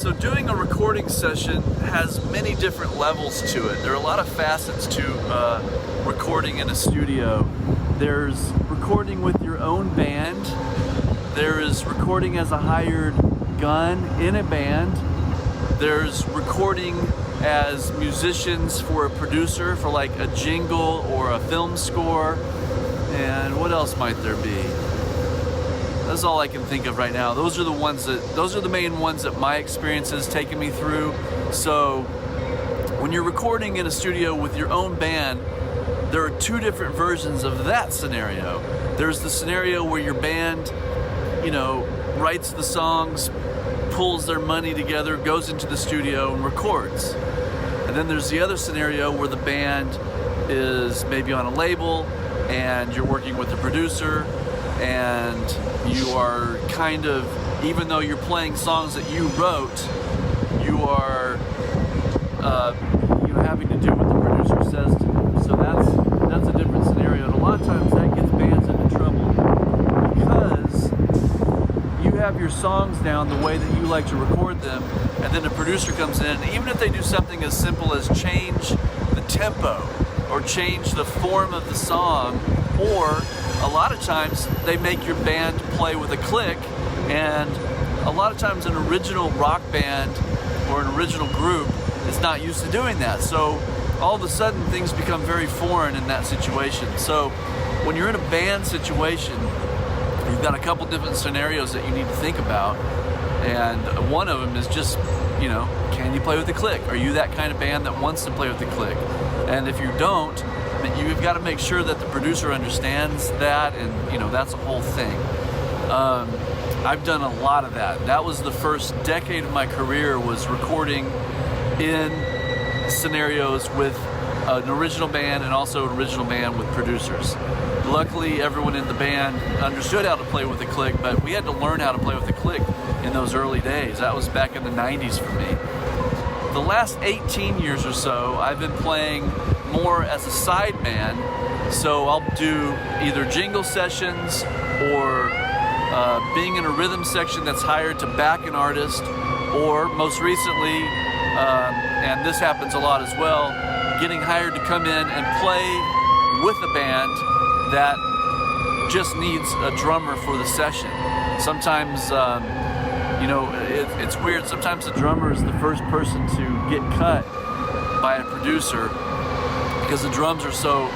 So doing a recording session has many different levels to it. There are a lot of facets to recording in a studio. There's recording with your own band. There is recording as a hired gun in a band. There's recording as musicians for a producer for like a jingle or a film score. And what else might there be? That's all I can think of right now. Those are the main ones that my experience has taken me through. So when you're recording in a studio with your own band, there are two different versions of that scenario. There's the scenario where your band, writes the songs, pulls their money together, goes into the studio and records. And then there's the other scenario where the band is maybe on a label and you're working with a producer, and you are kind of, even though you're playing songs that you wrote, you are having to do what the producer says to you. So that's a different scenario, and a lot of times that gets bands into trouble because you have your songs down the way that you like to record them, and then the producer comes in, and even if they do something as simple as change the tempo or change the form of the song, or a lot of times they make your band play with a click, and a lot of times an original rock band or an original group is not used to doing that. So all of a sudden things become very foreign in that situation. So when you're in a band situation, you've got a couple different scenarios that you need to think about, and one of them is just, can you play with the click? Are you that kind of band that wants to play with the click? And if you don't, you've got to make sure that the producer understands that, and that's a whole thing. I've done a lot of that. That was the first decade of my career, was recording in scenarios with an original band and also an original band with producers. Luckily, everyone in the band understood how to play with the click, but we had to learn how to play with the click in those early days. That was back in the 90s for me. The last 18 years or so, I've been playing more as a side man, so I'll do either jingle sessions or being in a rhythm section that's hired to back an artist, or most recently, and this happens a lot as well, getting hired to come in and play with a band that just needs a drummer for the session. Sometimes, it's weird, sometimes the drummer is the first person to get cut by a producer, because the drums are so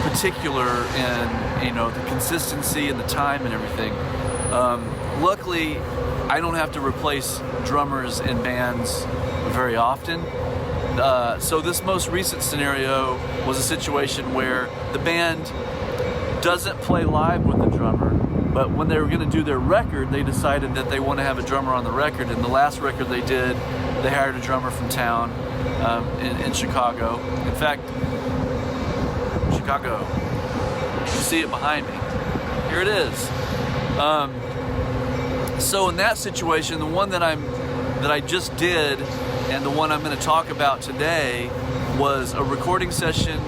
particular in the consistency and the time and everything. Luckily, I don't have to replace drummers in bands very often. So this most recent scenario was a situation where the band doesn't play live with the drummer, but when they were going to do their record, they decided that they want to have a drummer on the record. And the last record they did, they hired a drummer from town in Chicago. In fact, Chicago. You see it behind me. Here it is. So in that situation, the one that I just did, and the one I'm going to talk about today, was a recording session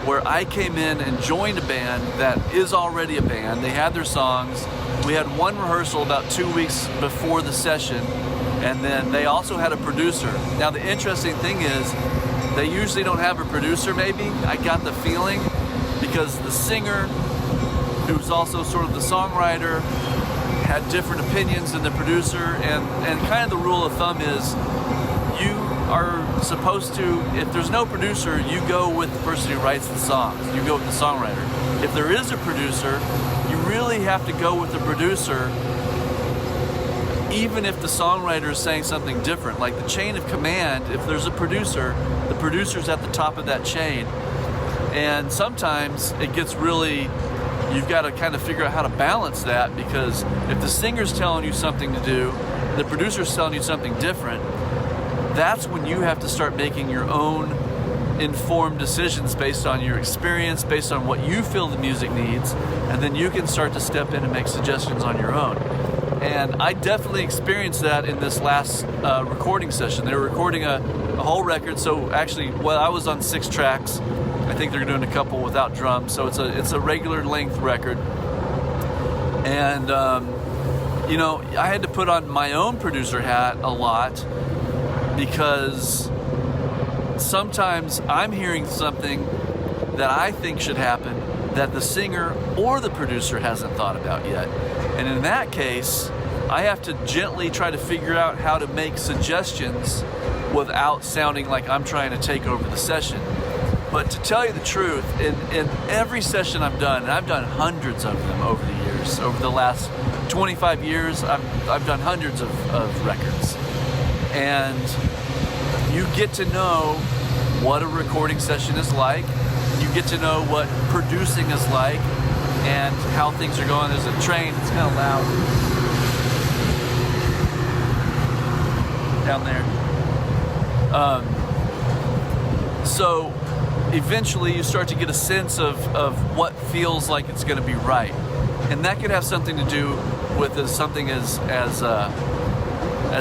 where I came in and joined a band that is already a band. They had their songs. We had one rehearsal about 2 weeks before the session, and then they also had a producer. Now the interesting thing is, they usually don't have a producer, maybe. I got the feeling, because the singer, who's also sort of the songwriter, had different opinions than the producer, and kind of the rule of thumb is, you are supposed to, if there's no producer, you go with the person who writes the songs. You go with the songwriter. If there is a producer, you really have to go with the producer, even if the songwriter is saying something different. Like the chain of command, if there's a producer, the producer's at the top of that chain. And sometimes it gets really, you've got to kind of figure out how to balance that, because if the singer's telling you something to do, the producer's telling you something different, that's when you have to start making your own informed decisions based on your experience, based on what you feel the music needs, and then you can start to step in and make suggestions on your own. And I definitely experienced that in this last recording session. They were recording a whole record, so actually, well, I was on 6 tracks. I think they're doing a couple without drums, so it's a regular length record. And you know, I had to put on my own producer hat a lot, because sometimes I'm hearing something that I think should happen that the singer or the producer hasn't thought about yet. And in that case, I have to gently try to figure out how to make suggestions without sounding like I'm trying to take over the session. But to tell you the truth, in every session I've done, and I've done hundreds of them over the years, over the last 25 years, I've done hundreds of records. And you get to know what a recording session is like. You get to know what producing is like and how things are going. There's a train, it's kind of loud down there. So eventually you start to get a sense of what feels like it's going to be right. And that could have something to do with something as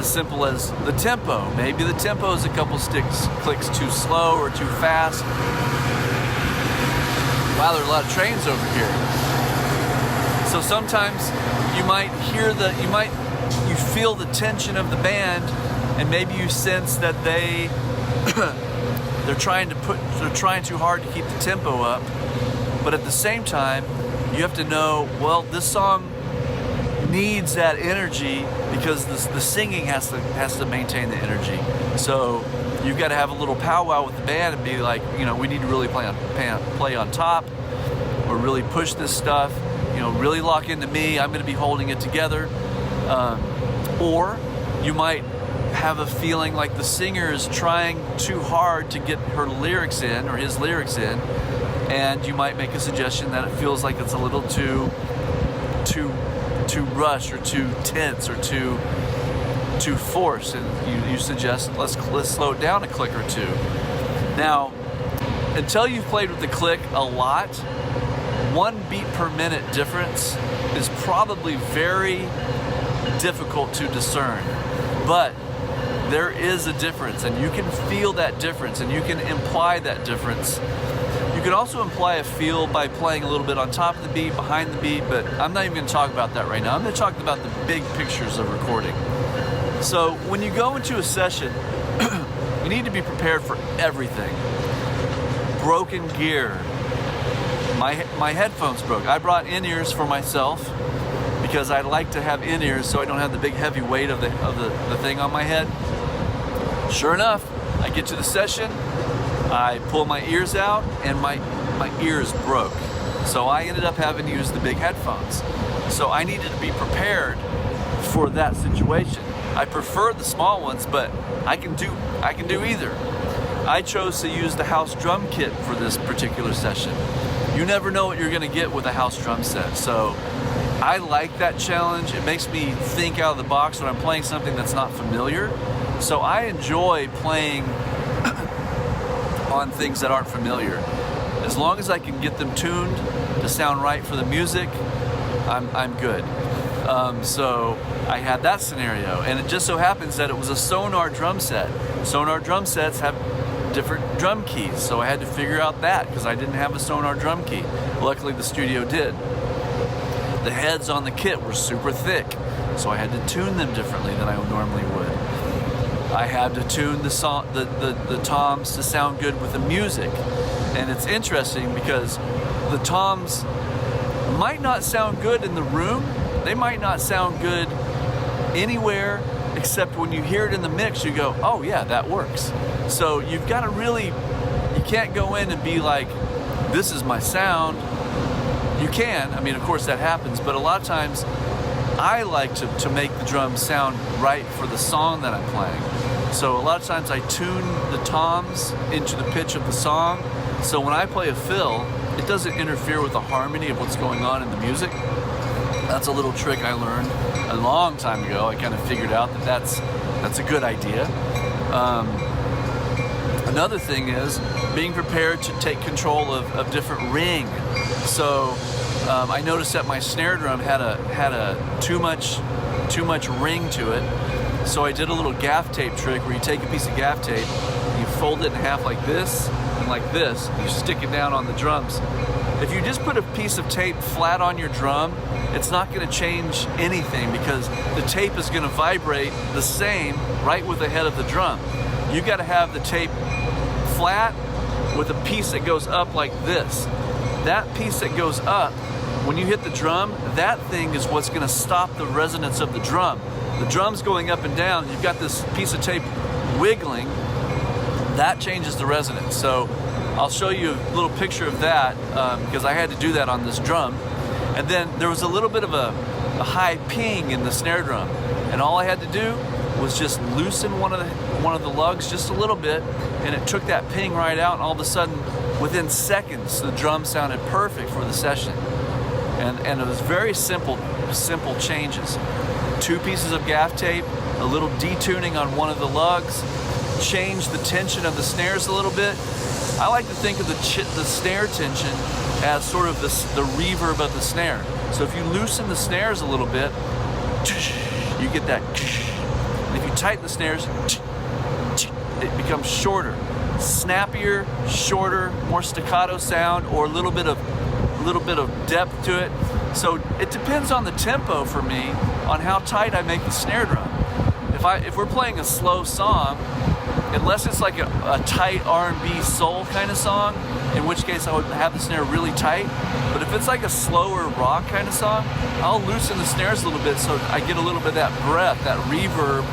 simple as the tempo. Maybe the tempo is a couple clicks too slow or too fast. Wow, there are a lot of trains over here. So sometimes you might hear you feel the tension of the band, and maybe you sense that they're trying too hard to keep the tempo up. But at the same time, you have to know, well, this song needs that energy because the singing has to maintain the energy. So you've got to have a little powwow with the band and be like, you know, we need to really play on top, or really push this stuff, you know, really lock into me. I'm going to be holding it together. Or you might have a feeling like the singer is trying too hard to get her lyrics in, or his lyrics in, and you might make a suggestion that it feels like it's a little too rushed or too tense or too forced, and you suggest let's slow it down a click or two. Now, until you've played with the click a lot, 1 beat per minute difference is probably very difficult to discern, but there is a difference, and you can feel that difference, and you can imply that difference. You can also imply a feel by playing a little bit on top of the beat, behind the beat, but I'm not even going to talk about that right now. I'm going to talk about the big pictures of recording. So when you go into a session, you need to be prepared for everything. Broken gear. My headphones broke. I brought in-ears for myself because I like to have in-ears so I don't have the big heavy weight of the thing on my head. Sure enough, I get to the session, I pull my ears out, and my ears broke. So I ended up having to use the big headphones. So I needed to be prepared for that situation. I prefer the small ones, but I can do either. I chose to use the house drum kit for this particular session. You never know what you're going to get with a house drum set. So I like that challenge. It makes me think out of the box when I'm playing something that's not familiar. So I enjoy playing on things that aren't familiar. As long as I can get them tuned to sound right for the music, I'm good. So I had that scenario, and it just so happens that it was a Sonar drum set. Sonar drum sets have different drum keys, so I had to figure out that because I didn't have a Sonar drum key. Luckily the studio did. The heads on the kit were super thick, so I had to tune them differently than I normally would. I had to tune the toms to sound good with the music. And it's interesting because the toms might not sound good in the room. They might not sound good anywhere except when you hear it in the mix, you go, oh yeah, that works. So you've got to really, you can't go in and be like, this is my sound. You can, I mean, of course that happens, but a lot of times I like to make the drums sound right for the song that I'm playing. So a lot of times I tune the toms into the pitch of the song, so when I play a fill, it doesn't interfere with the harmony of what's going on in the music. That's a little trick I learned a long time ago. I kind of figured out that that's a good idea. Another thing is being prepared to take control of different ring. So I noticed that my snare drum had a too much ring to it. So I did a little gaff tape trick where you take a piece of gaff tape, you fold it in half like this and like this, you stick it down on the drums, If you just put a piece of tape flat on your drum, it's not going to change anything because the tape is going to vibrate the same right with the head of the drum. You got to have the tape flat with a piece that goes up like this. That piece that goes up, when you hit the drum, that thing is what's going to stop the resonance of the drum. The drum's going up and down, you've got this piece of tape wiggling, that changes the resonance. So I'll show you a little picture of that because I had to do that on this drum. And then there was a little bit of a high ping in the snare drum, and all I had to do was just loosen one of the lugs just a little bit, and it took that ping right out, and all of a sudden, within seconds, the drum sounded perfect for the session. And it was very simple changes. 2 pieces of gaff tape, a little detuning on one of the lugs, change the tension of the snares a little bit. I like to think of the snare tension as sort of the reverb of the snare. So if you loosen the snares a little bit, you get that. And if you tighten the snares, it becomes shorter, snappier, shorter, more staccato sound, or a little bit of depth to it. So it depends on the tempo for me on how tight I make the snare drum. If we're playing a slow song, unless it's like a tight R&B soul kind of song, in which case I would have the snare really tight. But if it's like a slower rock kind of song, I'll loosen the snares a little bit so I get a little bit of that breath, that reverb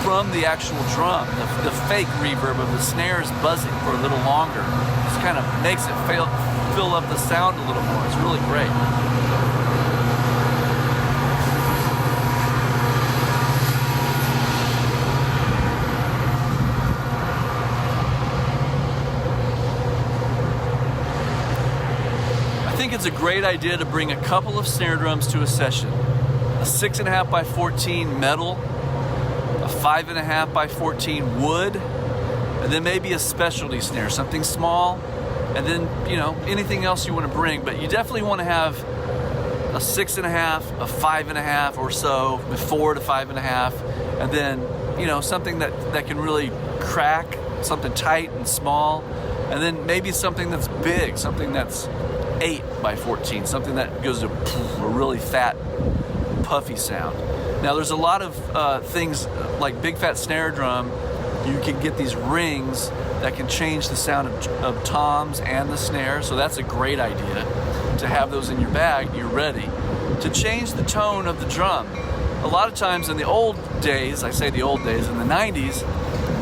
from the actual drum, the fake reverb of the snares buzzing for a little longer. Just kind of makes it fill up the sound a little more. It's really great. I think it's a great idea to bring a couple of snare drums to a session. A 6.5 by 14 metal, a 5.5 by 14 wood, and then maybe a specialty snare, something small, and then, anything else you want to bring. But you definitely want to have a 6.5, a 5.5 or so, 4 to 5.5, and then, something that can really crack, something tight and small, and then maybe something that's big, something that's 8 by 14, something that goes to a really fat, puffy sound. Now there's a lot of things like big fat snare drum. You can get these rings that can change the sound of toms and the snare, so that's a great idea to have those in your bag. You're ready to change the tone of the drum. A lot of times in the old days, I say the old days, in the 90s,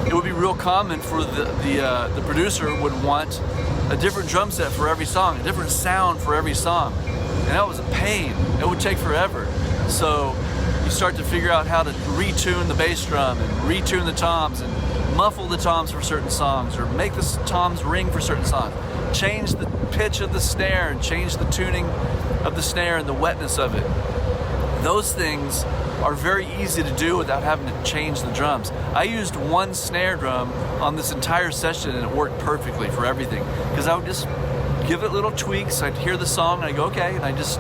it would be real common for the producer would want a different drum set for every song, a different sound for every song. And that was a pain. It would take forever. So you start to figure out how to retune the bass drum and retune the toms and muffle the toms for certain songs, or make the toms ring for certain songs. Change the pitch of the snare and change the tuning of the snare and the wetness of it. Those things are very easy to do without having to change the drums. I used one snare drum on this entire session and it worked perfectly for everything, because I would just give it little tweaks. I'd hear the song and I'd go, okay, and I just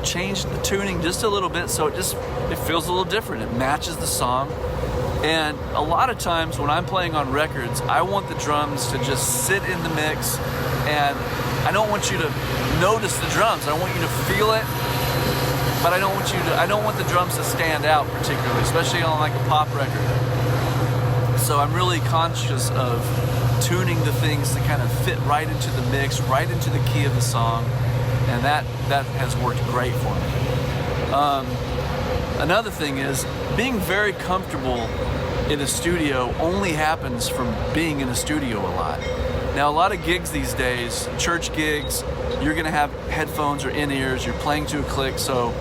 change the tuning just a little bit so it feels a little different. It matches the song. And a lot of times when I'm playing on records, I want the drums to just sit in the mix, and I don't want you to notice the drums. I want you to feel it. But I don't want the drums to stand out particularly, especially on like a pop record. So I'm really conscious of tuning the things to kind of fit right into the mix, right into the key of the song, and that has worked great for me. Another thing is, being very comfortable in a studio only happens from being in a studio a lot. Now, a lot of gigs these days, church gigs, you're gonna have headphones or in-ears, you're playing to a click, so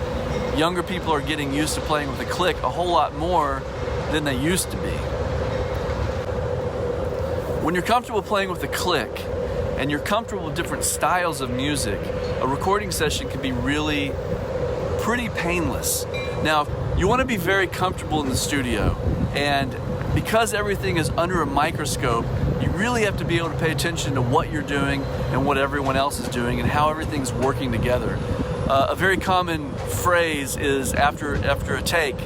younger people are getting used to playing with a click a whole lot more than they used to be. When you're comfortable playing with a click, and you're comfortable with different styles of music, a recording session can be really pretty painless. Now, you want to be very comfortable in the studio, and because everything is under a microscope, you really have to be able to pay attention to what you're doing and what everyone else is doing and how everything's working together. A very common phrase is after a take,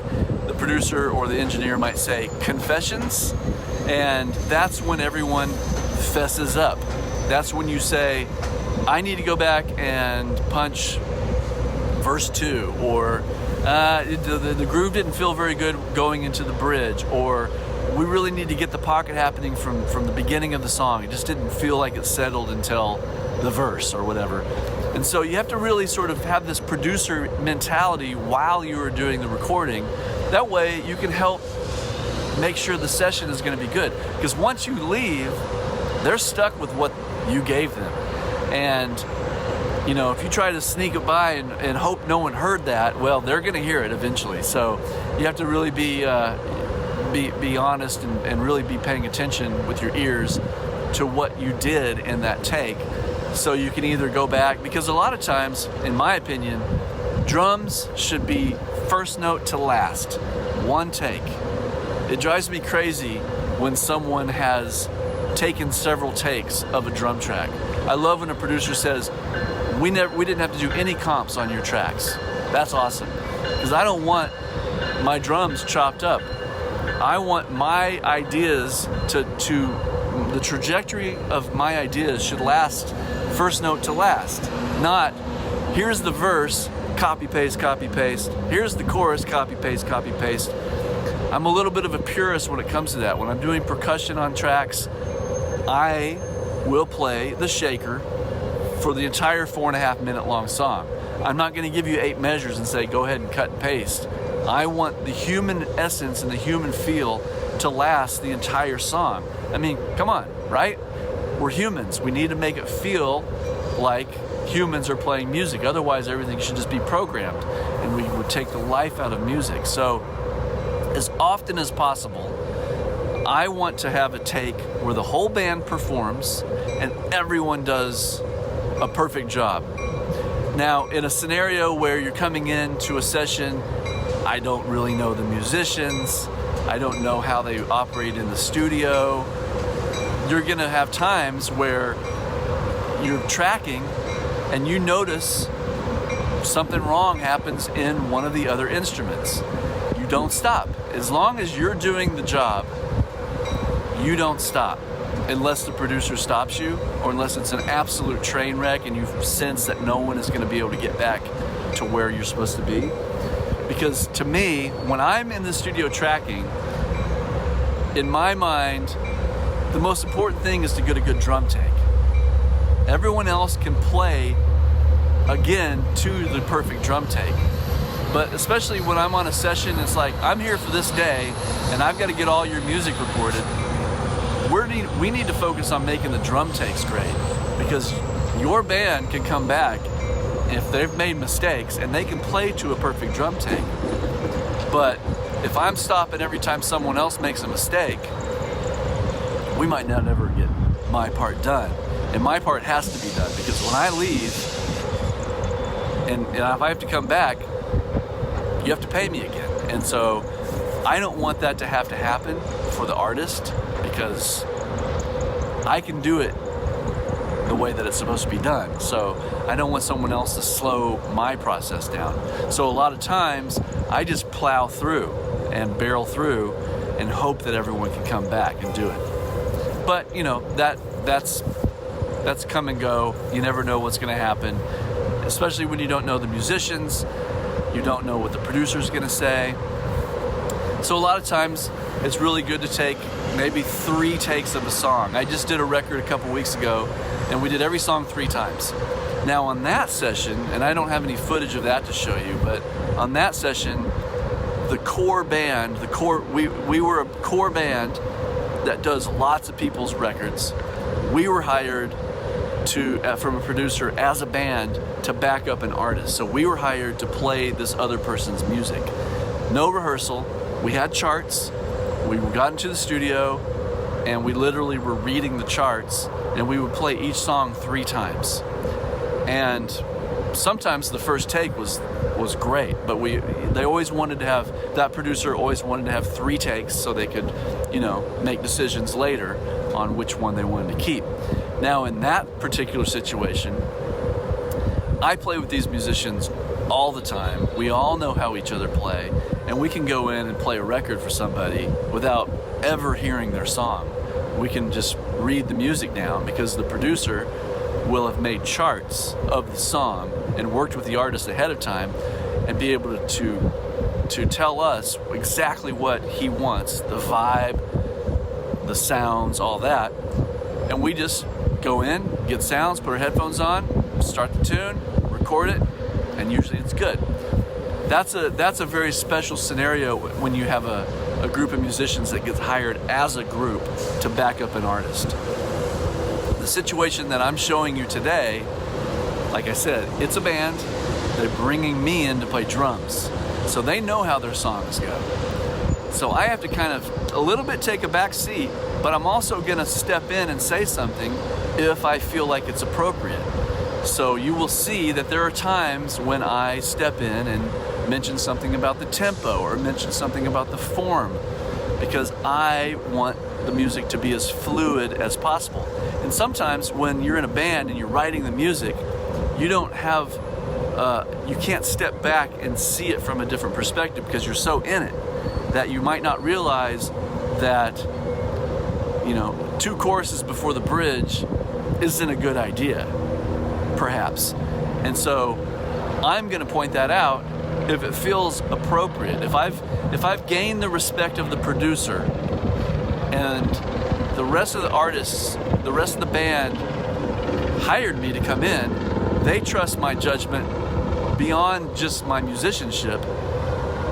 the producer or the engineer might say, "confessions," and that's when everyone fesses up. That's when you say, I need to go back and punch verse 2, or the groove didn't feel very good going into the bridge, or we really need to get the pocket happening from the beginning of the song. It just didn't feel like it settled until the verse or whatever. And so you have to really sort of have this producer mentality while you are doing the recording. That way you can help make sure the session is going to be good. Because once you leave, they're stuck with what you gave them. And you know, if you try to sneak it by and hope no one heard that, well, they're going to hear it eventually. So you have to really be honest and really be paying attention with your ears to what you did in that take. So you can either go back, because a lot of times, in my opinion, drums should be first note to last, one take. It drives me crazy when someone has taken several takes of a drum track. I love when a producer says, we didn't have to do any comps on your tracks. That's awesome, because I don't want my drums chopped up. I want my ideas the trajectory of my ideas should last first note to last, not here's the verse, copy paste, here's the chorus, copy paste. I'm a little bit of a purist when it comes to that. When I'm doing percussion on tracks, I will play the shaker for the entire 4.5 minute long song. I'm not going to give you 8 measures and say go ahead and cut and paste. I want the human essence and the human feel to last the entire song. I mean, come on, right? We're humans. We need to make it feel like humans are playing music. Otherwise, everything should just be programmed, and we would take the life out of music. So, as often as possible, I want to have a take where the whole band performs and everyone does a perfect job. Now, in a scenario where you're coming into a session, I don't really know the musicians, I don't know how they operate in the studio. You're gonna have times where you're tracking and you notice something wrong happens in one of the other instruments. You don't stop. As long as you're doing the job, you don't stop. Unless the producer stops you, or unless it's an absolute train wreck and you sense that no one is going to be able to get back to where you're supposed to be. Because to me, when I'm in the studio tracking, in my mind, the most important thing is to get a good drum take. Everyone else can play, again, to the perfect drum take. But especially when I'm on a session, it's like, I'm here for this day, and I've got to get all your music recorded. We need to focus on making the drum takes great, because your band can come back if they've made mistakes and they can play to a perfect drum take. But if I'm stopping every time someone else makes a mistake, we might not ever get my part done. And my part has to be done, because when I leave and if I have to come back, you have to pay me again. And so I don't want that to have to happen for the artist, because I can do it the way that it's supposed to be done. So I don't want someone else to slow my process down. So a lot of times I just plow through and barrel through and hope that everyone can come back and do it. But you know, that's come and go. You never know what's going to happen, especially when you don't know the musicians, you don't know what the producer's going to say. So a lot of times it's really good to take maybe 3 takes of a song. I just did a record a couple weeks ago, and we did every song 3 times. Now on that session, and I don't have any footage of that to show you, but on that session, the core band, we were a core band that does lots of people's records. We were hired from a producer as a band to back up an artist. So we were hired to play this other person's music. No rehearsal. We had charts. We got into the studio and we literally were reading the charts, and we would play each song 3 times. And sometimes the first take was great, but they always wanted to have, that producer always wanted to have 3 takes so they could, make decisions later on which one they wanted to keep. Now in that particular situation, I play with these musicians all the time. We all know how each other play, and we can go in and play a record for somebody without ever hearing their song. We can just read the music down, because the producer will have made charts of the song and worked with the artist ahead of time and be able to tell us exactly what he wants, the vibe, the sounds, all that. And we just go in, get sounds, put our headphones on, start the tune, record it, and usually it's good. That's a very special scenario when you have a group of musicians that gets hired as a group to back up an artist. The situation that I'm showing you today, like I said, it's a band. They're bringing me in to play drums. So they know how their songs go. So I have to kind of a little bit take a back seat, but I'm also gonna step in and say something if I feel like it's appropriate. So you will see that there are times when I step in and mention something about the tempo or mention something about the form, because I want the music to be as fluid as possible. And sometimes when you're in a band and you're writing the music, you don't have, you can't step back and see it from a different perspective because you're so in it that you might not realize that, you know, 2 choruses before the bridge isn't a good idea, perhaps. And so I'm going to point that out if it feels appropriate. If I've gained the respect of the producer and the rest of the artists, the rest of the band hired me to come in, they trust my judgment beyond just my musicianship.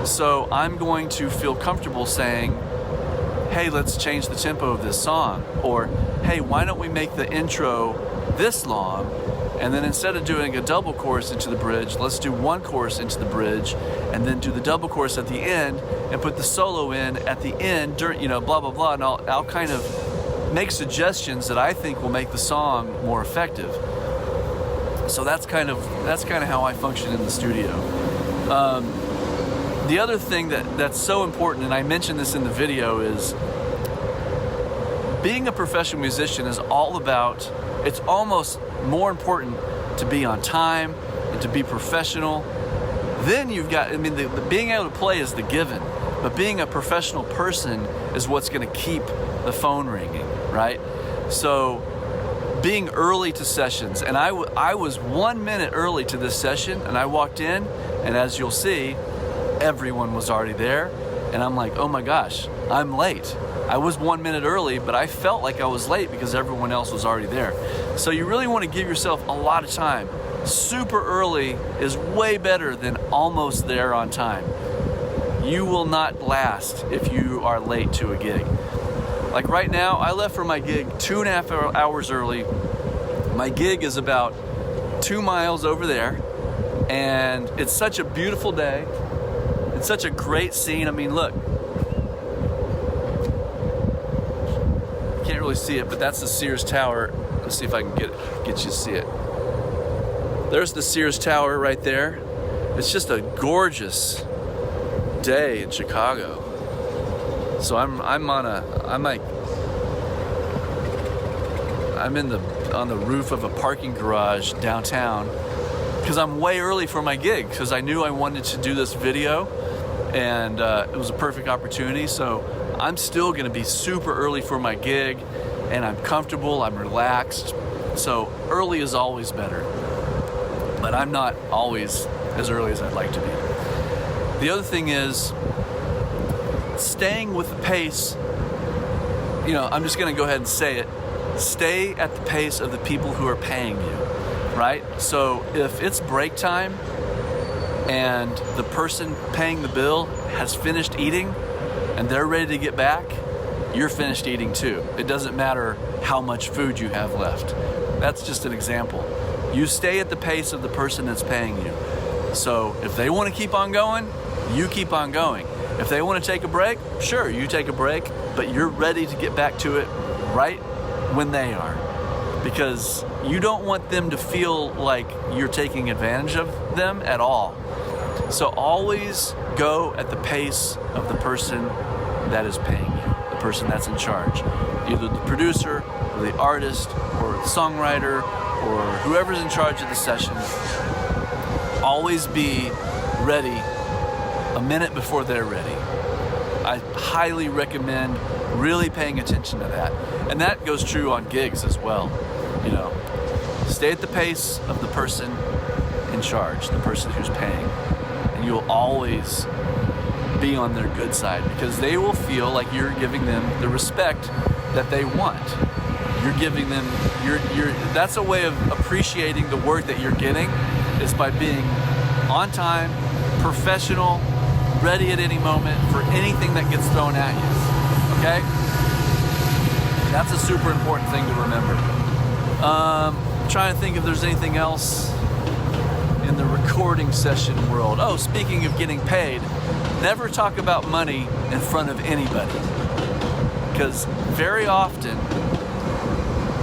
So I'm going to feel comfortable saying, hey, let's change the tempo of this song. Or, hey, why don't we make the intro this long? And then instead of doing a double chorus into the bridge, let's do 1 chorus into the bridge and then do the double chorus at the end and put the solo in at the end during, you know, blah, blah, blah. And I'll kind of make suggestions that I think will make the song more effective. So that's kind of how I function in the studio. The other thing that's so important, and I mentioned this in the video, is being a professional musician is all about, it's almost more important to be on time and to be professional. Then you've got, I mean, the being able to play is the given, but being a professional person is what's going to keep the phone ringing, right? So being early to sessions, and I was 1 minute early to this session, and I walked in, and as you'll see, everyone was already there, and I'm like, oh my gosh, I'm late. I was 1 minute early, but I felt like I was late because everyone else was already there. So you really want to give yourself a lot of time. Super early is way better than almost there on time. You will not last if you are late to a gig. Like right now, I left for my gig 2.5 hours early. My gig is about 2 miles over there, and it's such a beautiful day. It's such a great scene. I mean, look. Can't really see it, but that's the Sears Tower. Let's see if I can get you to see it. There's the Sears Tower right there. It's just a gorgeous day in Chicago. So I'm on the roof of a parking garage downtown because I'm way early for my gig because I knew I wanted to do this video, and it was a perfect opportunity. So I'm still going to be super early for my gig, and I'm comfortable, I'm relaxed. So early is always better, but I'm not always as early as I'd like to be. The other thing is staying with the pace. You know, I'm just going to go ahead and say it. Stay at the pace of the people who are paying you, right? So if it's break time and the person paying the bill has finished eating and they're ready to get back, you're finished eating too. It doesn't matter how much food you have left. That's just an example. You stay at the pace of the person that's paying you. So if they want to keep on going, you keep on going. If they want to take a break, sure, you take a break, but you're ready to get back to it right when they are. Because you don't want them to feel like you're taking advantage of them at all. So always go at the pace of the person that is paying you, the person that's in charge. Either the producer, or the artist, or the songwriter, or whoever's in charge of the session. Always be ready a minute before they're ready. I highly recommend really paying attention to that. And that goes true on gigs as well. You know, Stay at the pace of the person in charge, the person who's paying. And you'll always be on their good side because they will feel like you're giving them the respect that they want. You're giving them, that's a way of appreciating the work that you're getting, is by being on time, professional, ready at any moment for anything that gets thrown at you, okay? That's a super important thing to remember. Trying to think if there's anything else in the recording session world. Oh, speaking of getting paid, never talk about money in front of anybody. Because very often,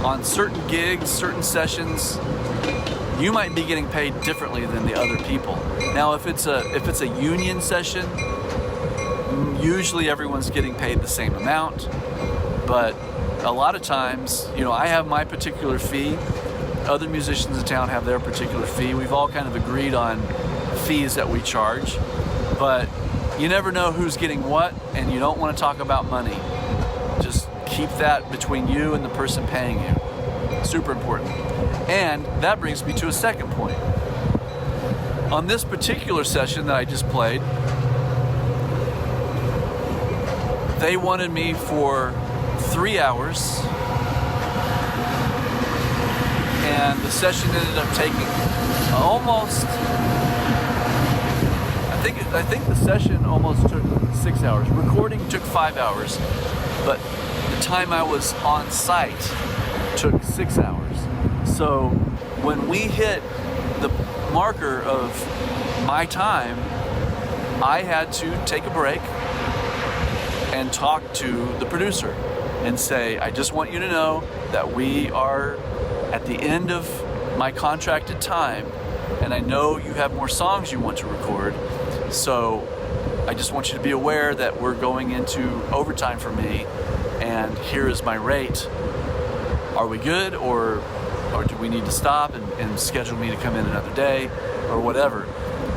on certain gigs, certain sessions, you might be getting paid differently than the other people. Now, if it's a union session, usually everyone's getting paid the same amount. But a lot of times, I have my particular fee. Other musicians in town have their particular fee. We've all kind of agreed on fees that we charge. But you never know who's getting what, and you don't want to talk about money. Just keep that between you and the person paying you. Super important. And that brings me to a second point. On this particular session that I just played, they wanted me for 3 hours, and the session ended up taking almost, I think the session almost took 6 hours. Recording took 5 hours, but the time I was on site took 6 hours. So when we hit the marker of my time, I had to take a break and talk to the producer and say, I just want you to know that we are at the end of my contracted time, and I know you have more songs you want to record, so I just want you to be aware that we're going into overtime for me, and here is my rate. Are we good, or do we need to stop and schedule me to come in another day, or whatever?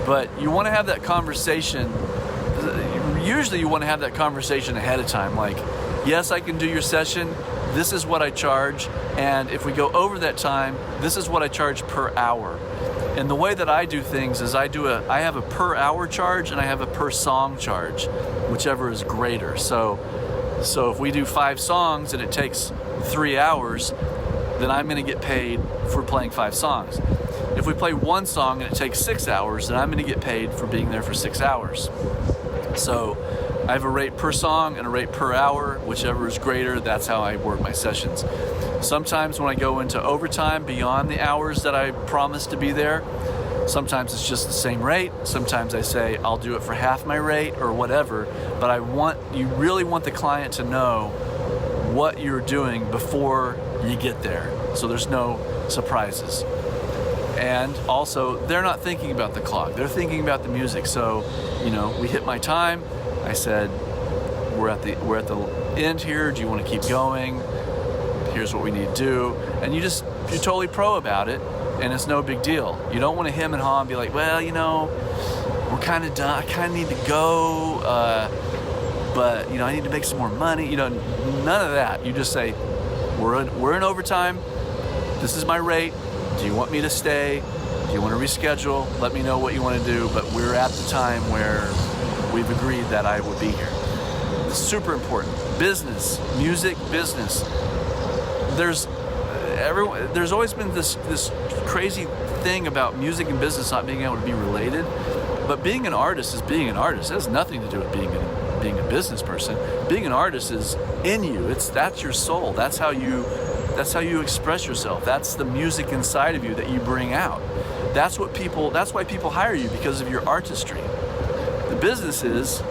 But you want to have that conversation. Usually you want to have that conversation ahead of time, like, yes, I can do your session, this is what I charge, and if we go over that time, this is what I charge per hour. And the way that I do things is I have a per hour charge and I have a per song charge, whichever is greater. So if we do 5 songs and it takes 3 hours, then I'm going to get paid for playing 5 songs. If we play 1 song and it takes 6 hours, then I'm going to get paid for being there for 6 hours. So I have a rate per song and a rate per hour, whichever is greater. That's how I work my sessions. Sometimes when I go into overtime beyond the hours that I promised to be there, sometimes it's just the same rate. Sometimes I say I'll do it for half my rate or whatever. But you really want the client to know what you're doing before you get there, so there's no surprises. And also, they're not thinking about the clock, they're thinking about the music. So we hit my time. I said, we're at the end here, do you want to keep going? Here's what we need to do. And you're totally pro about it, and it's no big deal. You don't want to hem and haw and be like, well, we're kind of done, I kind of need to go, but I need to make some more money. None of that. You just say, we're in overtime, this is my rate, do you want me to stay, do you want to reschedule, let me know what you want to do, but we're at the time where we've agreed that I would be here. It's super important. Business, music business. There's always been this crazy thing about music and business not being able to be related, but being an artist is being an artist. It has nothing to do with being a business person. Being an artist is in you. That's your soul. That's how you express yourself. That's the music inside of you that you bring out. That's why people hire you, because of your artistry. The business is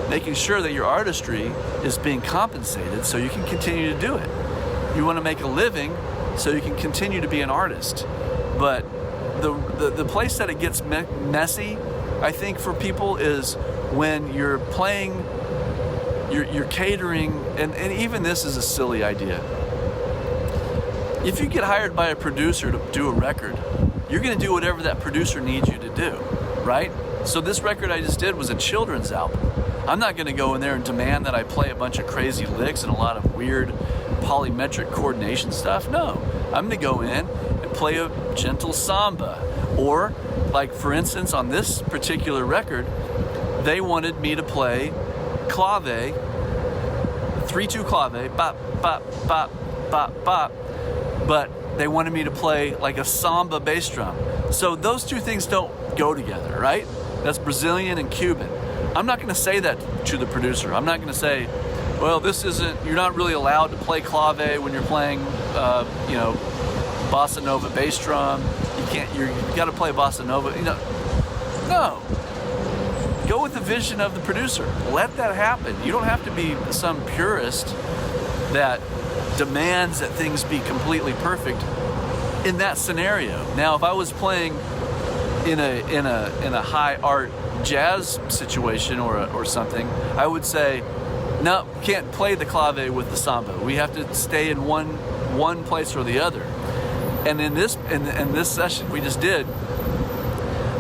making sure that your artistry is being compensated so you can continue to do it. You want to make a living so you can continue to be an artist. But the place that it gets messy, I think, for people is when you're playing, you're catering, and even this is a silly idea. If you get hired by a producer to do a record, you're going to do whatever that producer needs you to do, right? So this record I just did was a children's album. I'm not going to go in there and demand that I play a bunch of crazy licks and a lot of weird polymetric coordination stuff. No, I'm going to go in and play a gentle samba. Or, like for instance, on this particular record, they wanted me to play clave, 3/2 clave, bop, bop, bop, bop, bop, but they wanted me to play like a samba bass drum. So those two things don't go together, right? That's Brazilian and Cuban. I'm not going to say that to the producer. I'm not going to say, well, you're not really allowed to play clave when you're playing, bossa nova bass drum. You got to play bossa nova. No. Go with the vision of the producer. Let that happen. You don't have to be some purist that demands that things be completely perfect in that scenario. Now, if I was playing in a high art jazz situation or something, I would say, no, can't play the clave with the samba. We have to stay in one place or the other. And in this session we just did,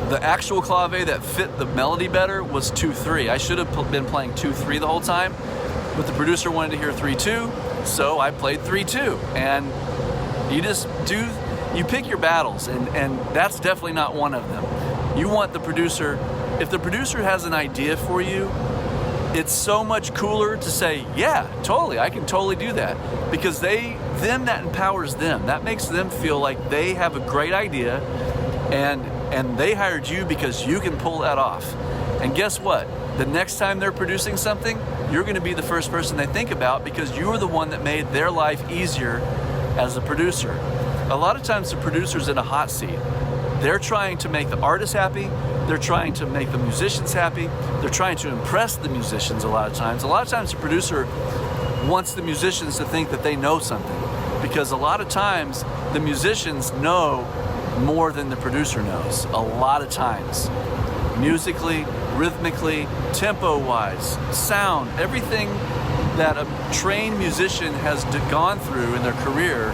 the actual clave that fit the melody better was 2/3. I should have been playing 2/3 the whole time, but the producer wanted to hear 3/2, so I played 3/2. And you pick your battles, and that's definitely not one of them. You want the producer, if the producer has an idea for you, it's so much cooler to say, yeah, totally, I can totally do that, because then that empowers them. That makes them feel like they have a great idea, and they hired you because you can pull that off. And guess what? The next time they're producing something, you're going to be the first person they think about, because you were the one that made their life easier as a producer. A lot of times the producer's in a hot seat. They're trying to make the artist happy. They're trying to make the musicians happy. They're trying to impress the musicians a lot of times. A lot of times the producer wants the musicians to think that they know something, because a lot of times the musicians know more than the producer knows. A lot of times. Musically, rhythmically, tempo-wise, sound, everything that a trained musician has gone through in their career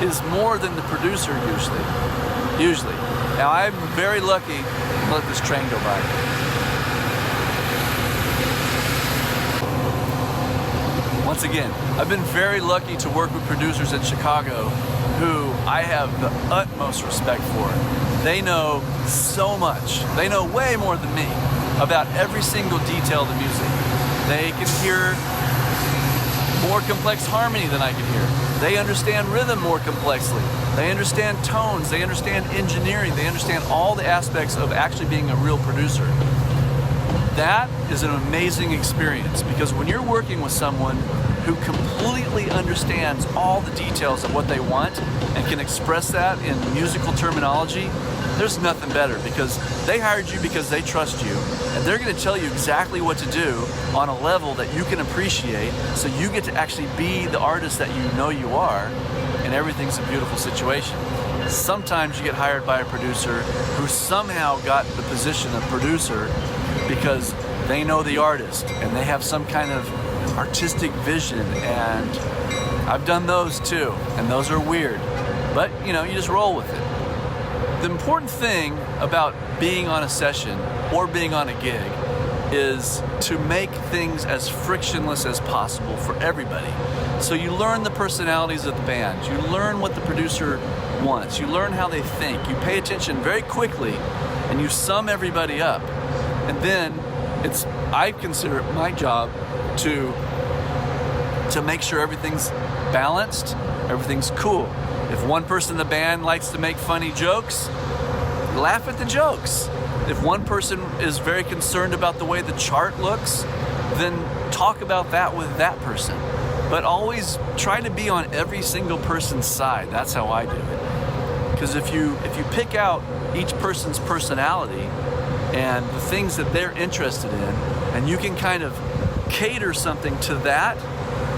is more than the producer usually. Now, I'm very lucky to let this train go by. Once again, I've been very lucky to work with producers in Chicago who I have the utmost respect for. They know so much. They know way more than me about every single detail of the music. They can hear more complex harmony than I can hear. They understand rhythm more complexly. They understand tones. They understand engineering. They understand all the aspects of actually being a real producer. That is an amazing experience, because when you're working with someone who completely understands all the details of what they want and can express that in musical terminology, there's nothing better, because they hired you because they trust you, and they're going to tell you exactly what to do on a level that you can appreciate, so you get to actually be the artist that you know you are, and everything's a beautiful situation. Sometimes you get hired by a producer who somehow got the position of producer because they know the artist and they have some kind of artistic vision, and I've done those too, and those are weird, but you just roll with it. The important thing about being on a session or being on a gig is to make things as frictionless as possible for everybody. So you learn the personalities of the band, you learn what the producer wants, you learn how they think, you pay attention very quickly, and you sum everybody up. And then I consider it my job to make sure everything's balanced, everything's cool. If one person in the band likes to make funny jokes, laugh at the jokes. If one person is very concerned about the way the chart looks, then talk about that with that person. But always try to be on every single person's side. That's how I do it. Because if you pick out each person's personality and the things that they're interested in, and you can kind of cater something to that,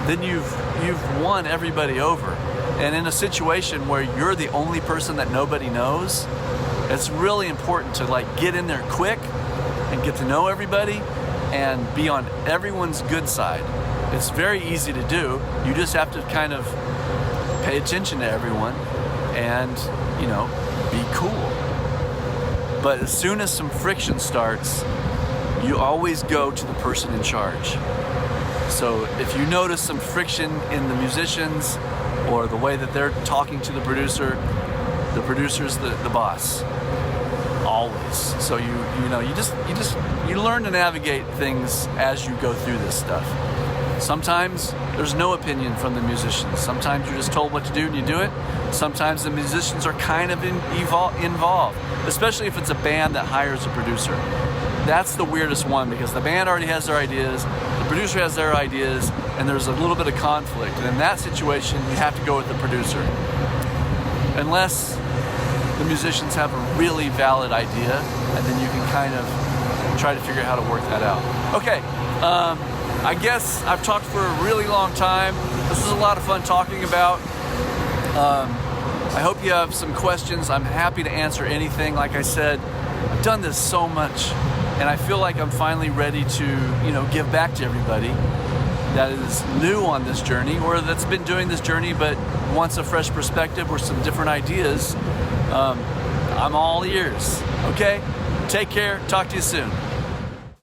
then you've won everybody over. And in a situation where you're the only person that nobody knows, it's really important to get in there quick and get to know everybody and be on everyone's good side. It's very easy to do. You just have to kind of pay attention to everyone and, be cool. But as soon as some friction starts, you always go to the person in charge. So if you notice some friction in the musicians or the way that they're talking to the producer's the boss. Always. So you learn to navigate things as you go through this stuff. Sometimes there's no opinion from the musicians. Sometimes you're just told what to do and you do it. Sometimes the musicians are kind of involved, especially if it's a band that hires a producer. That's the weirdest one, because the band already has their ideas, the producer has their ideas, and there's a little bit of conflict. And in that situation, you have to go with the producer. Unless the musicians have a really valid idea, and then you can kind of try to figure out how to work that out. Okay, I guess I've talked for a really long time. This was a lot of fun talking about. I hope you have some questions. I'm happy to answer anything. Like I said, I've done this so much, and I feel like I'm finally ready to, give back to everybody that is new on this journey, or that's been doing this journey but wants a fresh perspective or some different ideas. I'm all ears. Okay? Take care. Talk to you soon.